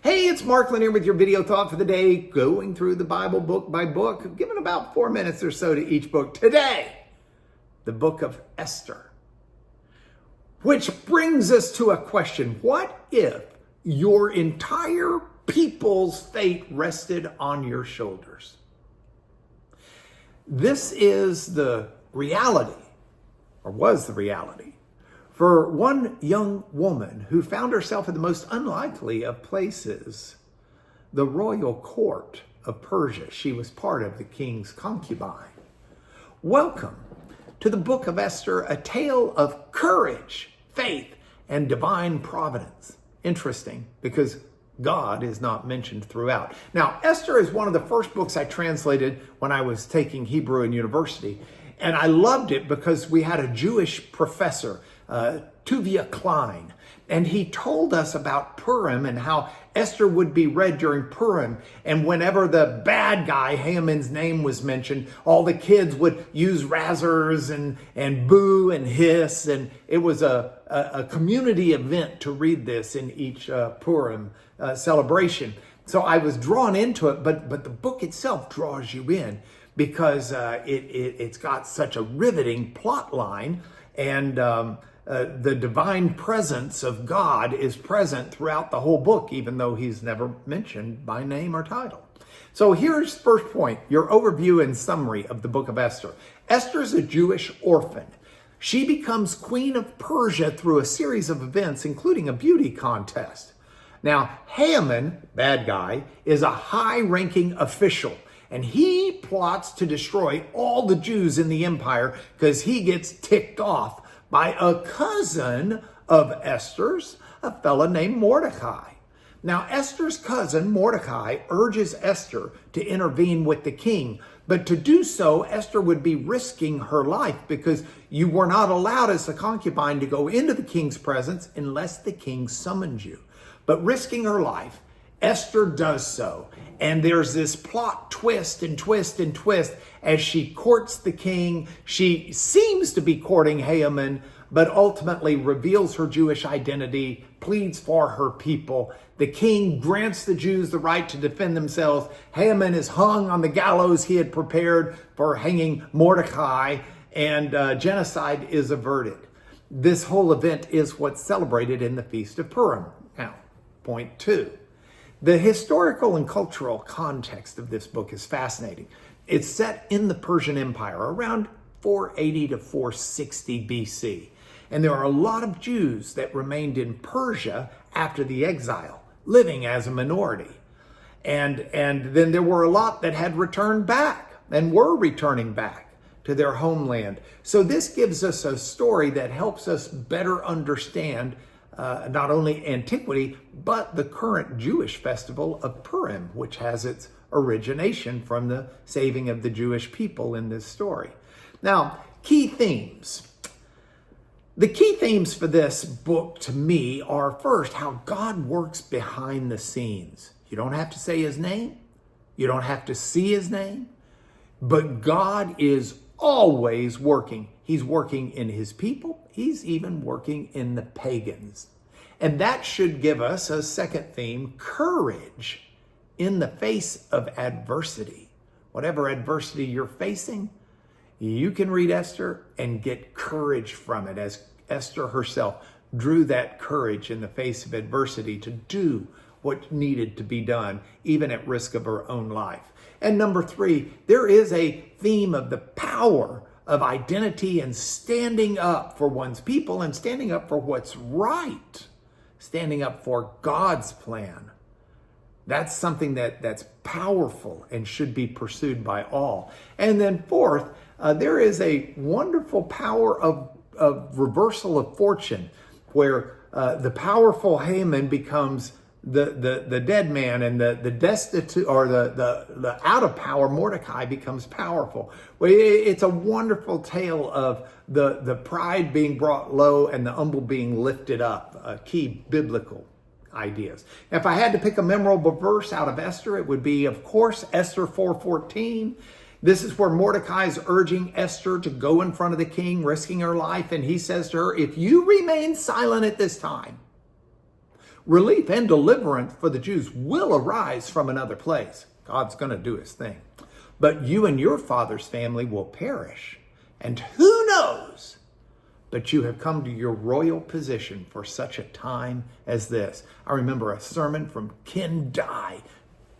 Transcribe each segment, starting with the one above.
Hey, it's Mark Lanier with your video thought for the day, going through the Bible book by book, giving about 4 minutes or so to each book. Today, the book of Esther, which brings us to a question. What if your entire people's fate rested on your shoulders? This is the reality, or was the reality, for one young woman who found herself in the most unlikely of places, the royal court of Persia. She was part of the king's concubine. Welcome to the book of Esther, a tale of courage, faith, and divine providence. Interesting, because God is not mentioned throughout. Now, Esther is one of the first books I translated when I was taking Hebrew in university. And I loved it because we had a Jewish professor, Tuvia Klein, and he told us about Purim and how Esther would be read during Purim. And whenever the bad guy, Haman's name, was mentioned, all the kids would use razzers and boo and hiss. And it was a community event to read this in each Purim celebration. So I was drawn into it, but the book itself draws you in because it's got such a riveting plot line, and the divine presence of God is present throughout the whole book, even though he's never mentioned by name or title. So here's the first point, your overview and summary of the book of Esther. Esther is a Jewish orphan. She becomes queen of Persia through a series of events, including a beauty contest. Now, Haman, bad guy, is a high-ranking official, and he plots to destroy all the Jews in the empire because he gets ticked off by a cousin of Esther's, a fellow named Mordecai. Now, Esther's cousin, Mordecai, urges Esther to intervene with the king, but to do so, Esther would be risking her life because you were not allowed as a concubine to go into the king's presence unless the king summoned you. But risking her life, Esther does so. And there's this plot twist and twist and twist as she courts the king. She seems to be courting Haman, but ultimately reveals her Jewish identity, pleads for her people. The king grants the Jews the right to defend themselves. Haman is hung on the gallows he had prepared for hanging Mordecai, and genocide is averted. This whole event is what's celebrated in the Feast of Purim. Now, point 2. The historical and cultural context of this book is fascinating. It's set in the Persian Empire around 480 to 460 BC. And there are a lot of Jews that remained in Persia after the exile, living as a minority. And then there were a lot that had returned back and were returning back to their homeland. So this gives us a story that helps us better understand not only antiquity, but the current Jewish festival of Purim, which has its origination from the saving of the Jewish people in this story. Now, key themes. The key themes for this book to me are, first, how God works behind the scenes. You don't have to say his name. You don't have to see his name. But God is always working. He's working in his people. He's even working in the pagans. And that should give us a second theme, courage in the face of adversity. Whatever adversity you're facing, you can read Esther and get courage from it, as Esther herself drew that courage in the face of adversity to do what needed to be done, even at risk of her own life. And number 3, there is a theme of the power of identity and standing up for one's people and standing up for what's right, standing up for God's plan. That's something that's powerful and should be pursued by all. And then fourth, there is a wonderful power of reversal of fortune, where the powerful Haman becomes the dead man, and the destitute, or the out of power Mordecai becomes powerful. Well, it's a wonderful tale of the pride being brought low and the humble being lifted up. Key biblical ideas. If I had to pick a memorable verse out of Esther, it would be, of course, Esther 4:14. This is where Mordecai is urging Esther to go in front of the king, risking her life. And he says to her, if you remain silent at this time, Relief and deliverance for the Jews will arise from another place. God's going to do his thing. But you and your father's family will perish. And who knows? But you have come to your royal position for such a time as this. I remember a sermon from Ken Dye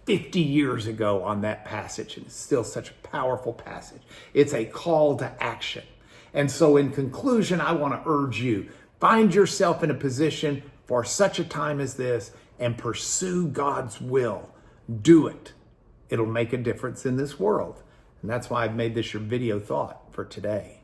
50 years ago on that passage, and it's still such a powerful passage. It's a call to action. And so in conclusion, I want to urge you, find yourself in a position for such a time as this and pursue God's will. Do it. It'll make a difference in this world. And that's why I've made this your video thought for today.